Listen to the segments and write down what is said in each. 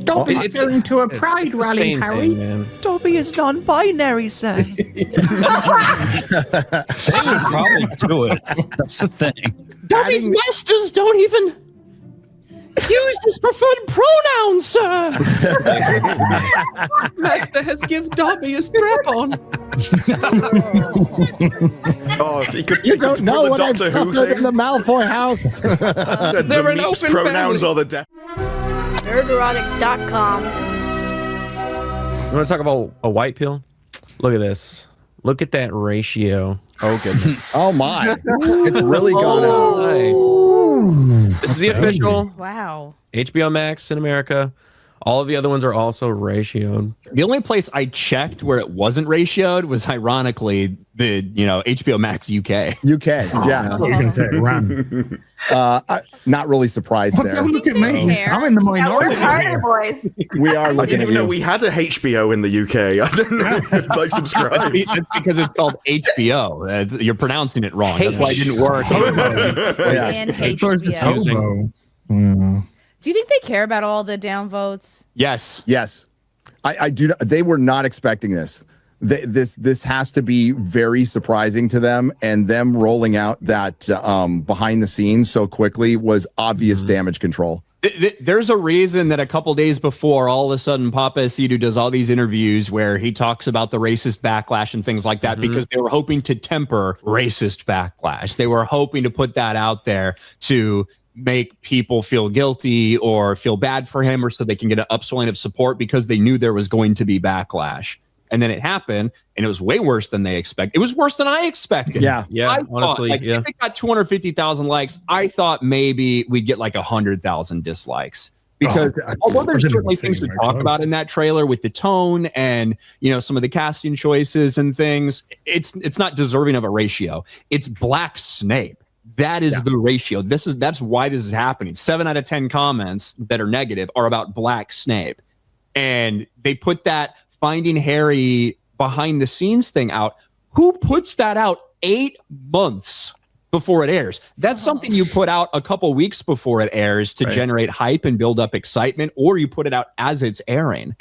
Dobby's going to a pride rally, Harry. Dobby is non-binary, sir. They would probably do it. That's the thing. Dobby's masters don't even use his preferred pronouns, sir. Master has give Dobby a strap-on. You don't know what I've suffered in the Malfoy house. They're an open pronouns family. are the Nerderotic.com. You want to talk about a white pill? Look at this. Look at that ratio. Oh, goodness. Oh, my. It's really gone up. This is the official Wow. HBO Max in America. All of the other ones are also ratioed. The only place I checked where it wasn't ratioed was ironically the HBO Max UK. UK, yeah. What are you going to say? Run. Not really surprised there. Don't look at me. I'm in the minority. We're harder, boys. We are I looking didn't at even know you. we had a HBO in the UK. I didn't know. Like, subscribe. That's because it's called HBO. You're pronouncing it wrong. That's why it didn't work. And HBO. HBO. Do you think they care about all the downvotes? Yes. Yes. I do. They were not expecting this. This has to be very surprising to them, and them rolling out that behind the scenes so quickly was obvious damage control. There's a reason that a couple days before, all of a sudden, Papa Asidu does all these interviews where he talks about the racist backlash and things like that, because they were hoping to temper racist backlash. They were hoping to put that out there to make people feel guilty or feel bad for him, or so they can get an upswing of support, because they knew there was going to be backlash. And then it happened, and it was way worse than they expected. It was worse than I expected. Yeah, honestly, if it got 250,000 likes, I thought maybe we'd get like 100,000 dislikes. Because although there's certainly things to talk about in that trailer with the tone and some of the casting choices and things, it's not deserving of a ratio. It's Black Snape. That is the ratio. That's why this is happening. 7 out of 10 comments that are negative are about Black Snape. And they put that Finding Harry behind the scenes thing out. Who puts that out 8 months before it airs? That's something you put out a couple weeks before it airs to generate hype and build up excitement, or you put it out as it's airing.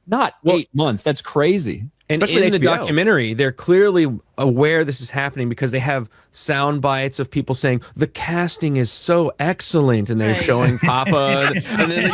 Not 8 months. That's crazy. And especially in the HBO. documentary, they're clearly aware this is happening, because they have sound bites of people saying the casting is so excellent, and they're showing Papa, and then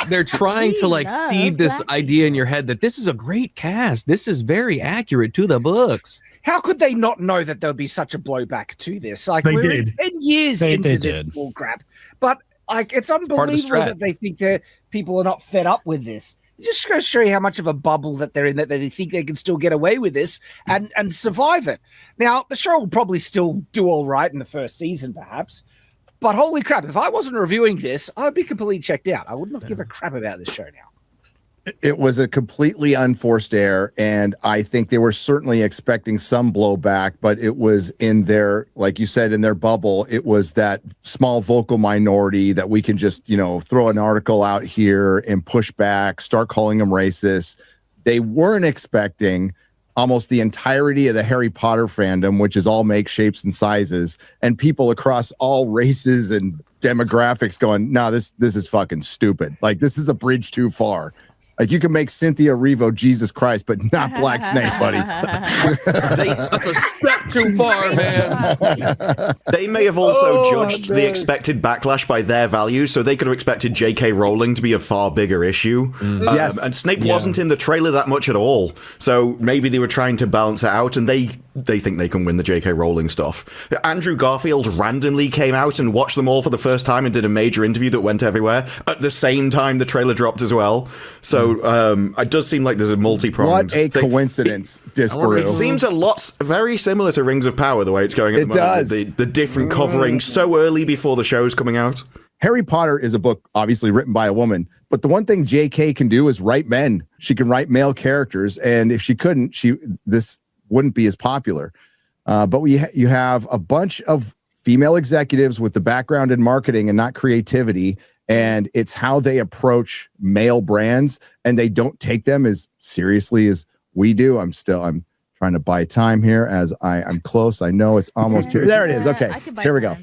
they're trying to seed this idea in your head that this is a great cast. This is very accurate to the books. How could they not know that there'll be such a blowback to this? Like, They we're did. 10 years into they this did. bull crap. But it's unbelievable that they think that people are not fed up with this. It just goes to show you how much of a bubble that they're in, that they think they can still get away with this and survive it. Now, the show will probably still do all right in the first season, perhaps. But holy crap, if I wasn't reviewing this, I would be completely checked out. I would not give a crap about this show now. It was a completely unforced air, and I think they were certainly expecting some blowback, but it was in their, like you said, in their bubble. It was that small vocal minority that we can just, throw an article out here and push back, start calling them racist. They weren't expecting almost the entirety of the Harry Potter fandom, which is all make, shapes, and sizes, and people across all races and demographics going, no, this is fucking stupid. Like, this is a bridge too far. Like, you can make Cynthia Erivo Jesus Christ, but not Black Snake, buddy. That's a step too far, man. They may have also judged the expected backlash by their values, so they could have expected J.K. Rowling to be a far bigger issue. Yes. And Snape wasn't in the trailer that much at all, so maybe they were trying to balance it out, and they think they can win the J.K. Rowling stuff. Andrew Garfield randomly came out and watched them all for the first time and did a major interview that went everywhere at the same time the trailer dropped as well. So it does seem like there's a multi-pronged What a coincidence, Disparu. It seems a lot very similar to Rings of Power, the way it's going at the moment. Does. The different covering so early before the show's coming out. Harry Potter is a book obviously written by a woman, but the one thing J.K. can do is write men. She can write male characters, and if she couldn't, this wouldn't be as popular. But you have a bunch of female executives with the background in marketing and not creativity, and it's how they approach male brands, and they don't take them as seriously as we do. I'm trying to buy time here as I'm close. I know it's almost here. There it is. Okay, here we go.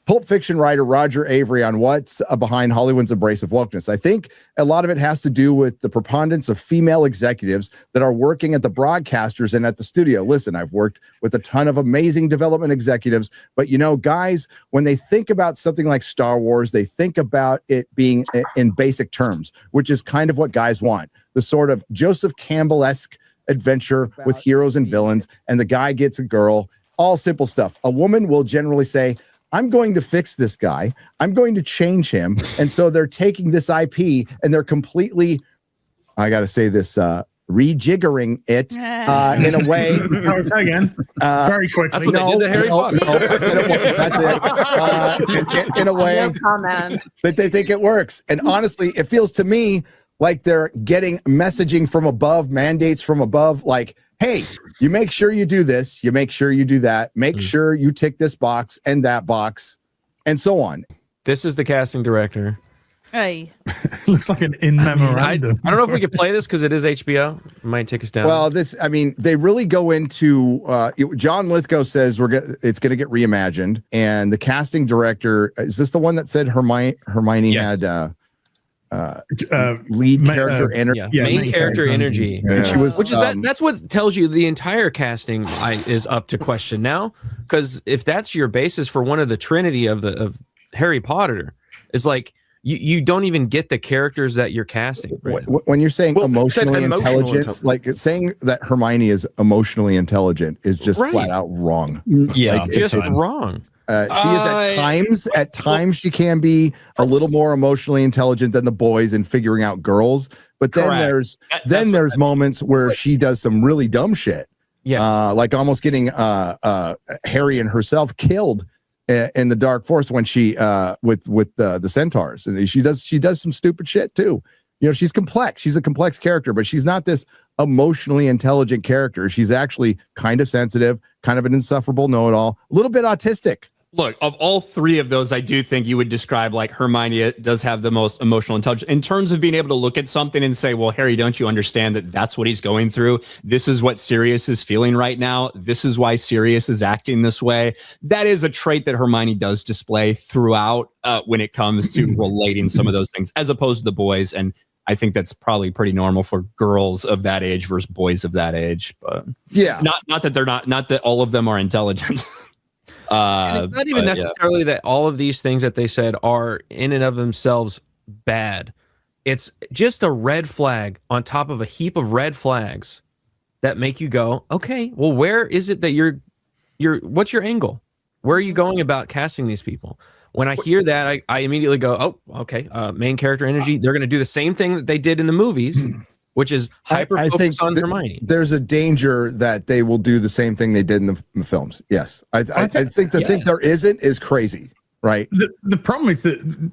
Pulp Fiction writer Roger Avery on what's behind Hollywood's embrace of wokeness. I think a lot of it has to do with the preponderance of female executives that are working at the broadcasters and at the studio. Listen, I've worked with a ton of amazing development executives, but guys, when they think about something like Star Wars, they think about it being in basic terms, which is kind of what guys want. The sort of Joseph Campbell-esque adventure with heroes and villains, and the guy gets a girl, all simple stuff. A woman will generally say, I'm going to fix this guy. I'm going to change him. And so they're taking this IP and they're completely, I got to say this, rejiggering it in a way. Say again. Very quickly. That's what they did to Harry Potter. No, I said it once. That's it. In a way that they think it works. And honestly, it feels to me like they're getting messaging from above, mandates from above, like, hey, you make sure you do this, you make sure you do that, make sure you tick this box and that box, and so on. This is the casting director. Hey. Looks like an in memorandum. I don't know if we could play this because it is HBO. It might take us down. Well, they really go into John Lithgow says it's going to get reimagined, and the casting director, is this the one that said Hermione had lead character energy? Main character energy. And she was, that's what tells you the entire casting is up to question now. Because if that's your basis for one of the trinity of Harry Potter, it's like you don't even get the characters that you're casting. Right when you're saying emotionally intelligent, like saying that Hermione is emotionally intelligent is just flat out wrong. Yeah, just wrong. She is at times she can be a little more emotionally intelligent than the boys in figuring out girls, but then there's moments where she does some really dumb shit. Yeah. Like almost getting Harry and herself killed in the Dark Forest when she with the centaurs, and she does some stupid shit too. She's complex. She's a complex character, but she's not this emotionally intelligent character. She's actually kind of sensitive, kind of an insufferable know-it-all, a little bit autistic. Look, of all three of those, I do think you would describe like Hermione does have the most emotional intelligence in terms of being able to look at something and say, well, Harry, don't you understand that that's what he's going through? This is what Sirius is feeling right now. This is why Sirius is acting this way. That is a trait that Hermione does display throughout when it comes to relating some of those things, as opposed to the boys. And I think that's probably pretty normal for girls of that age versus boys of that age. But yeah, not that all of them are intelligent. And it's not even necessarily that all of these things that they said are in and of themselves bad. It's just a red flag on top of a heap of red flags that make you go, okay, well, where is it that you're what's your angle? Where are you going about casting these people? When I hear that, I immediately go, oh, okay, main character energy. They're going to do the same thing that they did in the movies, which is hyper focus on Hermione. There's a danger that they will do the same thing they did in the films. Yes, I think to think there isn't is crazy, right? The problem is that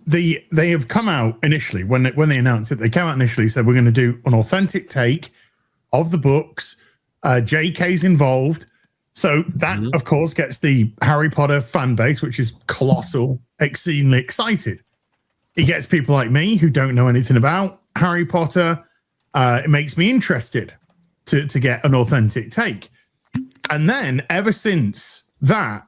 they have come out initially when they announced it. They came out initially, said we're going to do an authentic take of the books. JK's involved, so that of course gets the Harry Potter fan base, which is colossal, exceedingly excited. It gets people like me who don't know anything about Harry Potter. It makes me interested to get an authentic take. And then ever since that,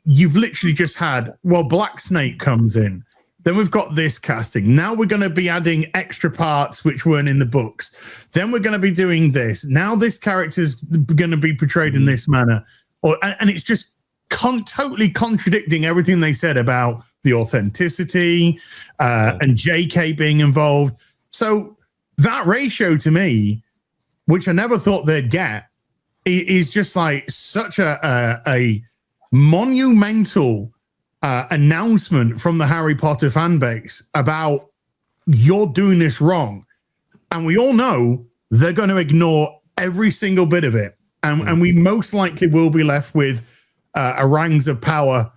you've literally just had, well, Black Snake comes in. Then we've got this casting. Now we're going to be adding extra parts which weren't in the books. Then we're going to be doing this. Now this character's going to be portrayed in this manner. And it's just totally contradicting everything they said about the authenticity and JK being involved. So that ratio to me, which I never thought they'd get, is just like such a monumental announcement from the Harry Potter fan base about you're doing this wrong. And we all know they're going to ignore every single bit of it. And we most likely will be left with a Rings of Power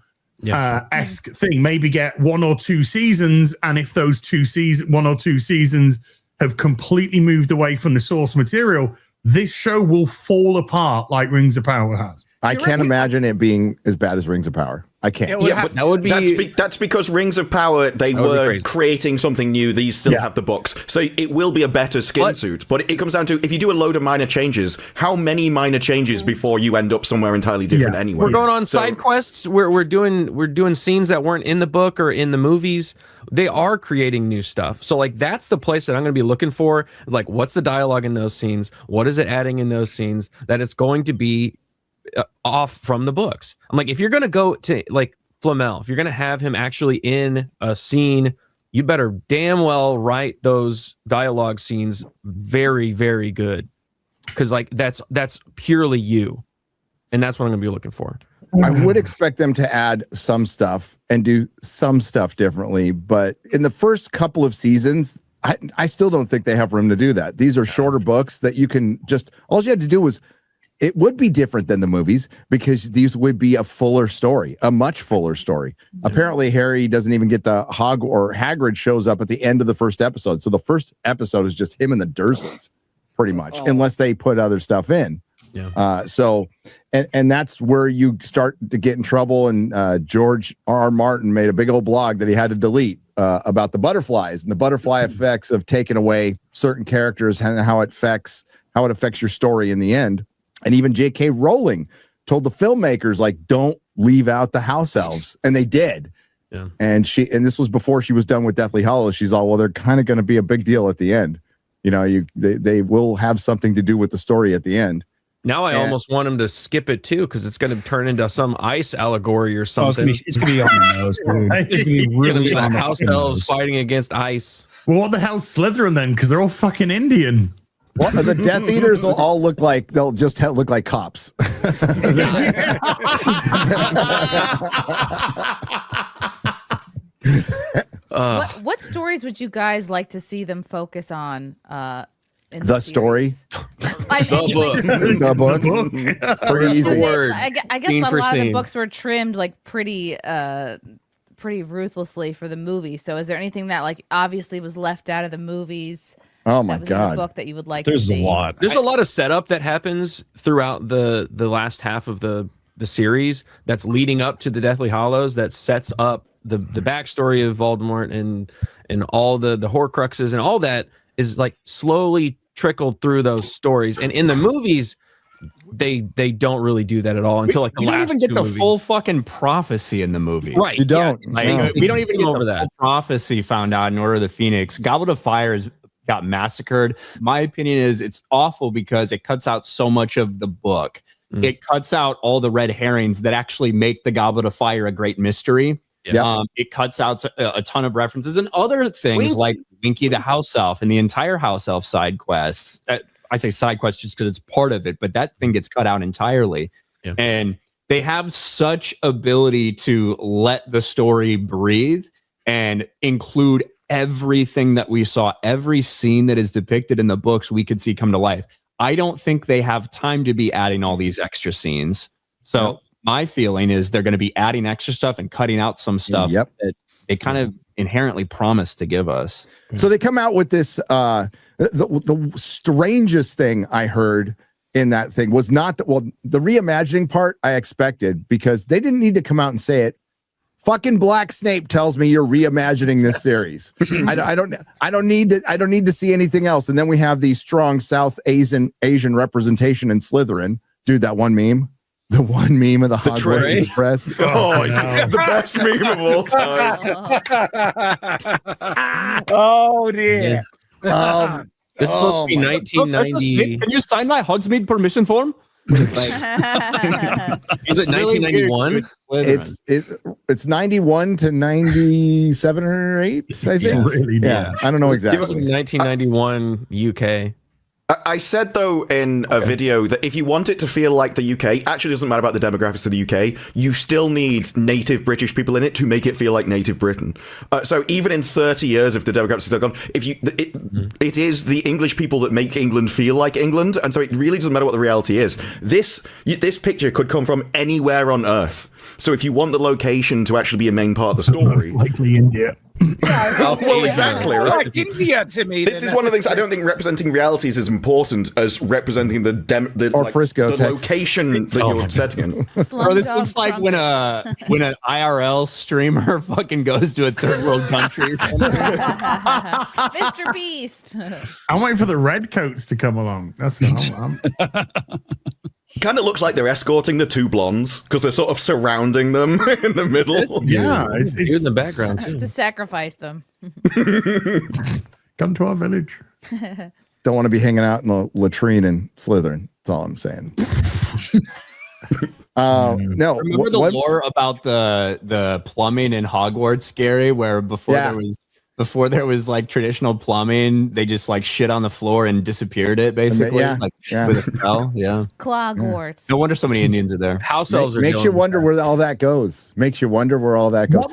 esque thing. Maybe get 1 or 2 seasons. And if those 1 or 2 seasons have completely moved away from the source material, this show will fall apart like Rings of Power has. I can't imagine it being as bad as Rings of Power. I can't. But that would be. That's because Rings of Power, they were creating something new. These still have the books. So it will be a better skin suit. But it comes down to, if you do a load of minor changes, how many minor changes before you end up somewhere entirely different anyway? We're going on side quests. We're doing scenes that weren't in the book or in the movies. They are creating new stuff. So like that's the place that I'm going to be looking for. Like, what's the dialogue in those scenes? What is it adding in those scenes that it's going to be off from the books? I'm like, if you're going to go to like Flamel, if you're going to have him actually in a scene, you better damn well write those dialogue scenes very, very good. Because like that's purely you. And that's what I'm going to be looking for. I would expect them to add some stuff and do some stuff differently, but in the first couple of seasons, I still don't think they have room to do that. These are shorter books that you can just, all you had to do was, it would be different than the movies because these would be a fuller story, a much fuller story. Apparently Harry doesn't even get the Hagrid shows up at the end of the first episode. So the first episode is just him and the Dursleys pretty much, unless they put other stuff in. So that's where you start to get in trouble. And George R. Martin made a big old blog that he had to delete about the butterflies and the butterfly effects of taking away certain characters and how it affects your story in the end. And even J.K. Rowling told the filmmakers, like, don't leave out the house elves, and they did. Yeah. And this was before she was done with Deathly Hallows. She's all, well, they're kind of going to be a big deal at the end. You know, they will have something to do with the story at the end. Now I almost want him to skip it too, because it's going to turn into some ice allegory or something. It's going to be on the nose, dude. It's going to be really on the house elves fighting against ice. Well, what the hell's Slytherin then? Because they're all fucking Indian. What, the Death Eaters will all look like, they'll just look like cops. What stories would you guys like to see them focus on? The story, the books, pretty easy. I guess a lot of the books were trimmed like pretty ruthlessly for the movie. So is there anything that like obviously was left out of the movies? Oh my God! In the book that you would like. There's to see? a lot. There's a lot of setup that happens throughout the last half of the series that's leading up to the Deathly Hallows that sets up the backstory of Voldemort and all the Horcruxes and all that is like slowly trickled through those stories. And in the movies, they don't really do that at all until like the last. You don't even get the movies. full fucking prophecy in the movies, right? You don't. Yeah. Like, we don't even get over that prophecy found out in Order of the Phoenix. Goblet of Fire got massacred. My opinion is it's awful because it cuts out so much of the book. It cuts out all the red herrings that actually make the Goblet of Fire a great mystery. It cuts out a ton of references and other things like Winky the House Elf and the entire House Elf side quests. I say side quests just because it's part of it, but that thing gets cut out entirely. Yeah. And they have such ability to let the story breathe and include everything that we saw, every scene that is depicted in the books we could see come to life. I don't think they have time to be adding all these extra scenes. So my feeling is they're going to be adding extra stuff and cutting out some stuff that they kind of inherently promise to give us. So they come out with this, the strangest thing I heard in that thing was not the reimagining part I expected, because they didn't need to come out and say it. Fucking Black Snape tells me you're reimagining this series. I don't need to see anything else. And then we have the strong South Asian representation in Slytherin. Dude, that one meme. The one meme of the Hogwarts Express. It's the best meme of all time. Oh dear. This is supposed to be 1990. Can you sign my Hogsmeade permission form? Is it 1991? It's 91 to 97 or 8. I think. Really I don't know exactly. Give us 1991 UK. I said, though, in a video that if you want it to feel like the UK, actually doesn't matter about the demographics of the UK, you still need native British people in it to make it feel like native Britain. So even in 30 years, if the demographics are still gone, it is the English people that make England feel like England, and so it really doesn't matter what the reality is. This picture could come from anywhere on Earth. So if you want the location to actually be a main part of the story, likely India. Well, exactly. Right? Like India to me. This is one of the things I don't think representing reality is as important as representing the Frisco, the Texas. Location that you're setting in. Bro, this looks like when an IRL streamer fucking goes to a third world country. Mr. Beast. I'm waiting for the red coats to come along. That's what I'm Kind of looks like they're escorting the two blondes because they're sort of surrounding them in the middle. Yeah, it's in the background too. To sacrifice them. Come to our village. Don't want to be hanging out in the latrine in Slytherin. That's all I'm saying. No, remember the lore about the plumbing in Hogwarts, Gary, where before there was like traditional plumbing, they just like shit on the floor and disappeared it basically, with a spell. Yeah, Clogwarts. No wonder so many Indians are there. House elves are makes you wonder where all that goes. Makes you wonder where all that goes.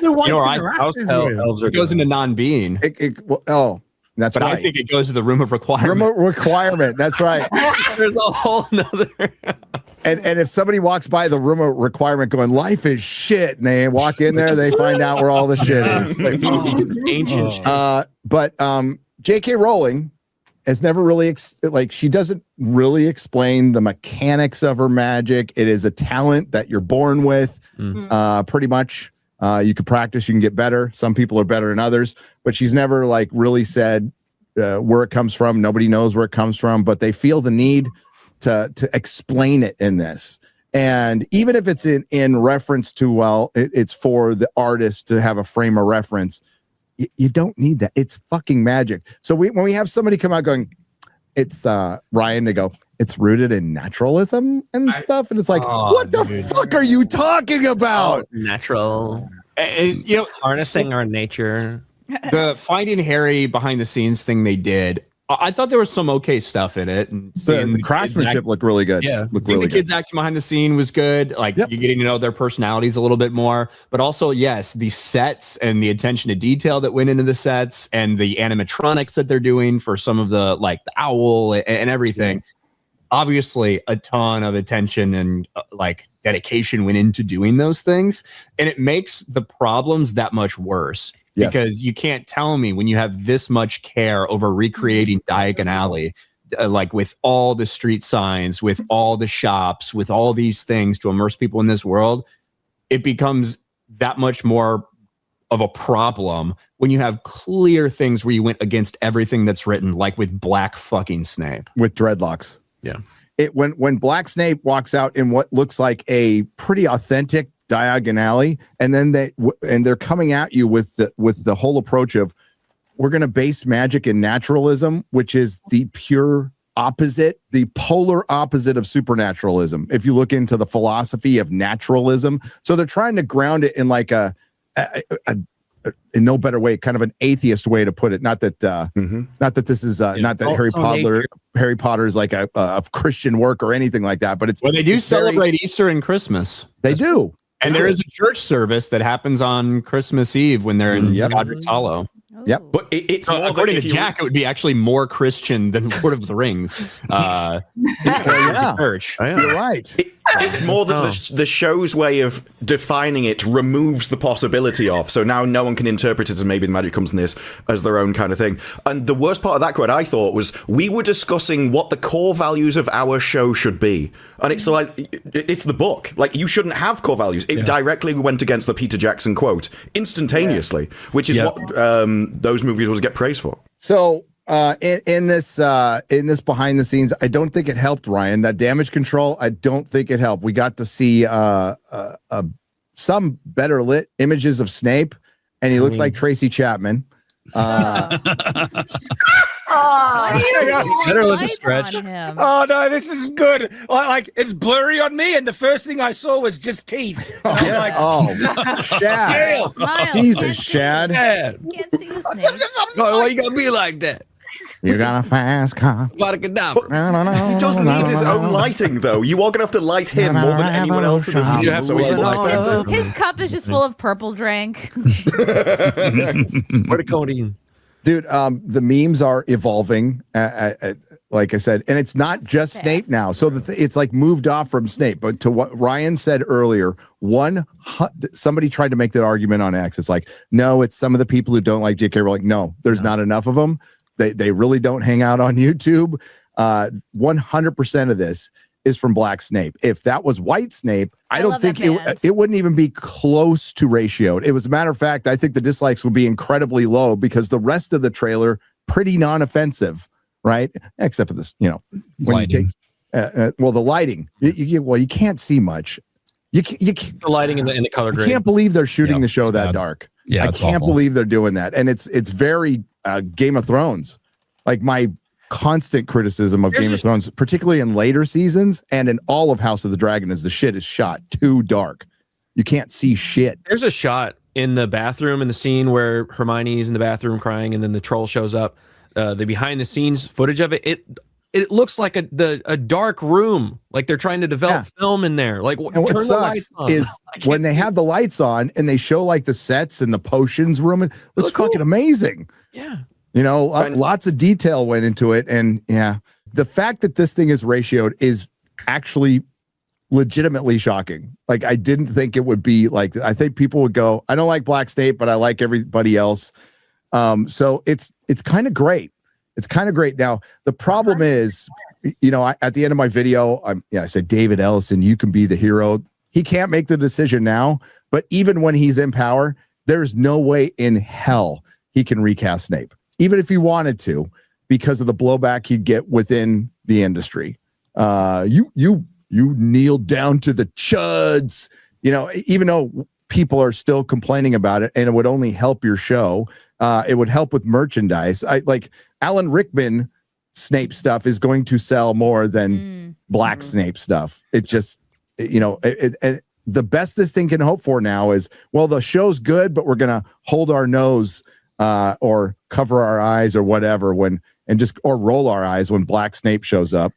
It goes into non-being. That's but right. I think it goes to the room of requirement. Room of requirement. That's right. There's a whole nother. And if somebody walks by the room of requirement going, life is shit, and they walk in there, they find out where all the shit is. Ancient shit. But J.K. Rowling has never really, she doesn't really explain the mechanics of her magic. It is a talent that you're born with, pretty much. You can practice, you can get better. Some people are better than others, but she's never like really said where it comes from. Nobody knows where it comes from, but they feel the need to explain it in this. And even if it's in reference to, it's for the artist to have a frame of reference, you don't need that. It's fucking magic. So when we have somebody come out going, it's Ryan, they go, it's rooted in naturalism and stuff. And it's like, what the fuck are you talking about? Natural. And, harnessing our nature. The Finding Harry behind the scenes thing they did, I thought there was some okay stuff in it. And the craftsmanship looked really good. Yeah, looked seeing really the kids acting behind the scene was good. Like you're getting to know their personalities a little bit more. But also, yes, the sets and the attention to detail that went into the sets and the animatronics that they're doing for some of the the owl and everything. Obviously, a ton of attention and dedication went into doing those things, and it makes the problems that much worse. Yes. Because you can't tell me when you have this much care over recreating Diagon Alley, with all the street signs, with all the shops, with all these things to immerse people in this world, it becomes that much more of a problem when you have clear things where you went against everything that's written, like with Black fucking Snape. With dreadlocks. Yeah. When Black Snape walks out in what looks like a pretty authentic Diagon Alley, and then they're coming at you with the whole approach of, we're going to base magic in naturalism, which is the pure opposite, the polar opposite of supernaturalism. If you look into the philosophy of naturalism, so they're trying to ground it in like a in no better way, kind of an atheist way to put it. Not that this is not that Harry Potter is like a Christian work or anything like that, but they do celebrate Easter and Christmas. They do. And there is a church service that happens on Christmas Eve when they're in Godric's Hollow. Yep. But it's more according to Jack, it would be actually more Christian than Lord of the Rings. Church. You're right. It's more that the show's way of defining it removes the possibility of. So now no one can interpret it as maybe the magic comes in this as their own kind of thing. And the worst part of that quote, I thought, was we were discussing what the core values of our show should be. And it's like, it's the book. Like, you shouldn't have core values. It directly went against the Peter Jackson quote instantaneously, which is what those movies always get praised for. So in this behind the scenes, I don't think it helped, Ryan. That damage control, I don't think it helped. We got to see some better lit images of Snape, and he looks like Tracy Chapman. Better let it stretch. Oh no, this is good. Like it's blurry on me, and the first thing I saw was just teeth. Shad. Jesus, Shad. Can't see you, Snape. Why you gotta be like that? You got a fast car. He doesn't need his own lighting, though. You are going to have to light him more than anyone else in the scene. So he looks better. His cup is just full of purple drink. Where the codeine? Dude, the memes are evolving, like I said, and it's not just Snape now. So it's like moved off from Snape. But to what Ryan said earlier, somebody tried to make that argument on X. It's like, no, it's some of the people who don't like J.K. Rowling. No, there's not enough of them. They really don't hang out on YouTube. 100% of this is from Black Snape. If that was White Snape, I don't think it wouldn't even be close to ratioed. It was a matter of fact, I think the dislikes would be incredibly low because the rest of the trailer pretty non-offensive, right? Except for this, when lighting. you take the lighting. You can't see much. The lighting in the color grade. I can't believe they're shooting the show that dark. Yeah, I can't believe they're doing that, and it's very Game of Thrones. Like my constant criticism of Game of Thrones, particularly in later seasons and in all of House of the Dragon, is the shit is shot too dark. You can't see shit. There's a shot in the bathroom in the scene where Hermione's in the bathroom crying, and then the troll shows up. The behind the scenes footage of it looks like a dark room, like they're trying to develop film in there. Like, and what sucks is when they have the lights on and they show like the sets and the potions room. It looks fucking amazing. Yeah. Lots of detail went into it. And the fact that this thing is ratioed is actually legitimately shocking. Like, I didn't think it would be like, I think people would go, I don't like Black Snape, but I like everybody else. So it's kind of great. It's kind of great. Now, the problem is, at the end of my video, I said, David Ellison, you can be the hero. He can't make the decision now, but even when he's in power, there's no way in hell he can recast Snape. Even if he wanted to, because of the blowback he'd get within the industry. You kneeled down to the chuds, even though people are still complaining about it, and it would only help your show. It would help with merchandise. Like Alan Rickman Snape stuff is going to sell more than Black Snape stuff. It just, the best this thing can hope for now is, well, the show's good, but we're going to hold our nose or cover our eyes or whatever or roll our eyes when Black Snape shows up.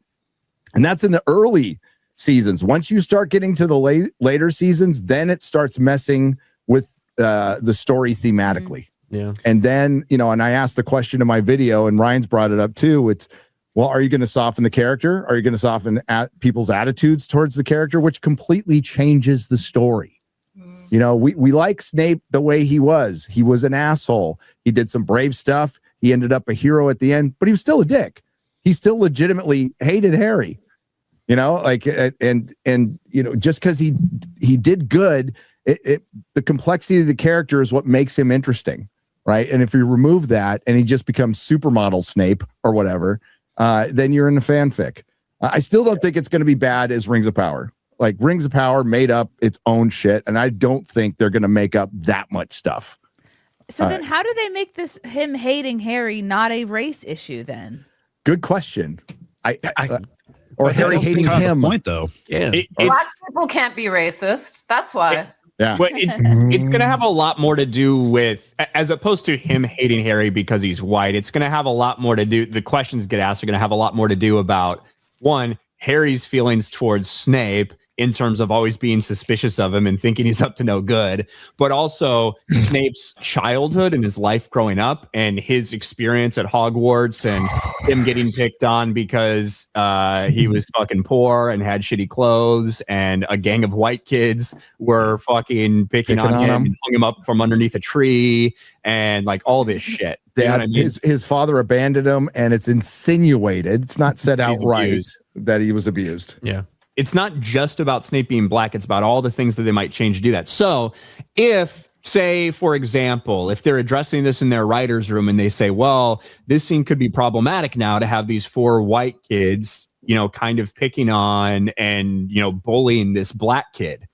And that's in the early seasons. Once you start getting to the later seasons, then it starts messing with the story thematically. Yeah. And then, and I asked the question in my video, and Ryan's brought it up too. It's, well, are you going to soften the character? Are you going to soften people's attitudes towards the character, which completely changes the story? We like Snape the way he was. He was an asshole. He did some brave stuff. He ended up a hero at the end, but he was still a dick. He still legitimately hated Harry. Just because he did good, the complexity of the character is what makes him interesting, right? And if you remove that and he just becomes supermodel Snape or whatever, then you're in a fanfic. I still don't think it's going to be bad as Rings of Power. Like, Rings of Power made up its own shit, and I don't think they're going to make up that much stuff. So then how do they make him hating Harry not a race issue then? Good question. Or Harry hating him. Point though. Yeah. Black people can't be racist. That's why. Yeah. But it's going to have a lot more to do with, as opposed to him hating Harry because he's white, it's going to have a lot more to do. The questions get asked are going to have a lot more to do about, one, Harry's feelings towards Snape in terms of always being suspicious of him and thinking he's up to no good, but also Snape's childhood and his life growing up and his experience at Hogwarts and him getting picked on because he was fucking poor and had shitty clothes, and a gang of white kids were fucking picking on him and hung him up from underneath a tree and like all this shit. His father abandoned him, and it's insinuated, it's not said outright, that he was abused. Yeah. It's not just about Snape being black. It's about all the things that they might change to do that. So if, say, for example, if they're addressing this in their writer's room and they say, well, this scene could be problematic now to have these 4 white kids, kind of picking on and, bullying this black kid.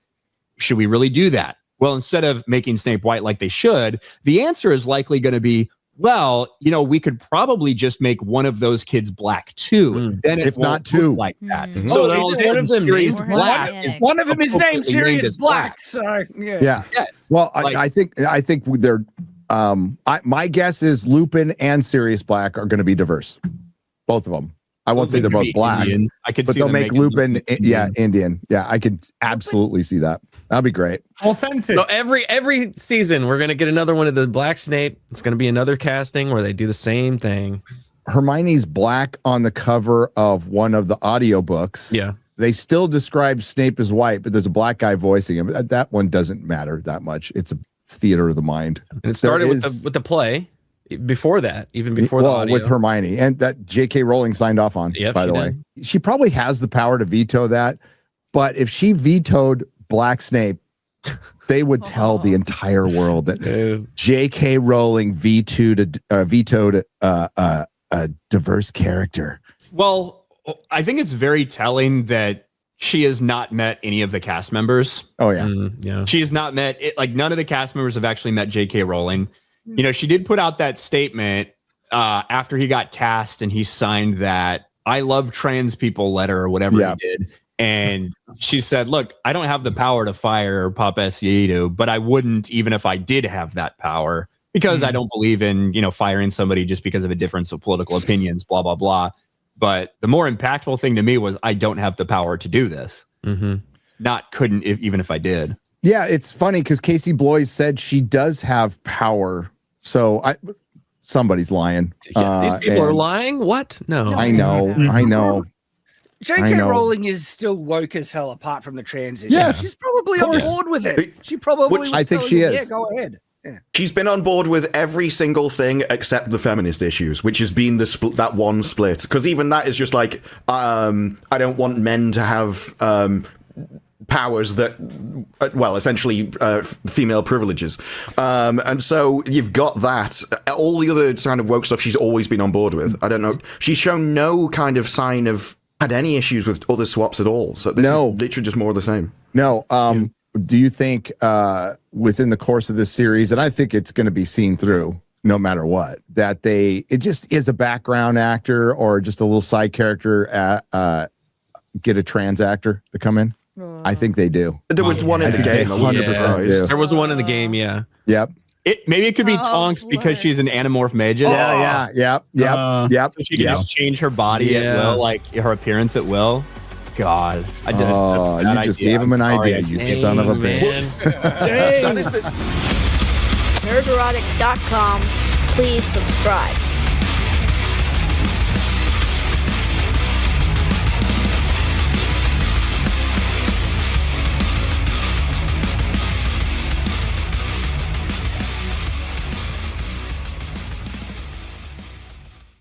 Should we really do that? Well, instead of making Snape white like they should, the answer is likely going to be, well, we could probably just make one of those kids black too. Then if not two like that. So one of them is black. One of them is named Sirius Black. So yeah. Well, I think they're. My guess is Lupin and Sirius Black are going to be diverse, both of them. I won't say they're both black. Indian. I could but see they'll them make making Lupin, Indian. Indian. Yeah, I could absolutely see that. That'd be great. Authentic. So every season we're gonna get another one of the Black Snape. It's gonna be another casting where they do the same thing. Hermione's black on the cover of one of the audiobooks. Yeah. They still describe Snape as white, but there's a black guy voicing him. That one doesn't matter that much. It's theater of the mind. And it started with the play. Before that, even before the audio. with Hermione, and that J.K. Rowling signed off on. Yep, by the she way, did. she probably has the power to veto that. But if she vetoed Black Snape, they would tell the entire world that J.K. Rowling vetoed a diverse character. Well, I think it's very telling that she has not met any of the cast members. Oh yeah, yeah. She has not met it. Like none of the cast members have actually met J.K. Rowling. You know, she did put out that statement after he got cast, and he signed that "I love trans people" letter or whatever he did. And she said, "Look, I don't have the power to fire Papa Esciito, but I wouldn't even if I did have that power, because I don't believe in, you know, firing somebody just because of a difference of political opinions, blah, blah, blah. But the more impactful thing to me was I don't have the power to do this. Not couldn't even if I did." Yeah, it's funny because Casey Bloys said she does have power. So somebody's lying. These people are lying? What? No. I know. J.K. Rowling is still woke as hell apart from the transition. Yes. She's probably on board with it. She probably was I think telling she you, is. Yeah, go ahead. Yeah. She's been on board with every single thing except the feminist issues, which has been that one split. Because even that is just like, I don't want men to have powers that, well, essentially female privileges. And so you've got that. All the other kind of woke stuff she's always been on board with. I don't know. She's shown no kind of sign of had any issues with other swaps at all. So this is literally just more of the same. No. Do you think within the course of this series, and I think it's going to be seen through no matter what, that it just is a background actor or just a little side character, get a trans actor to come in? I think they do. There was one in the game. There was one in the game, yeah. Yep. Maybe it could be Tonks because she's an anamorph magus. Yep. So she can just change her body at will, like her appearance at will. God. You just gave him an idea, you son of a bitch. Nerderotic.com. Please subscribe.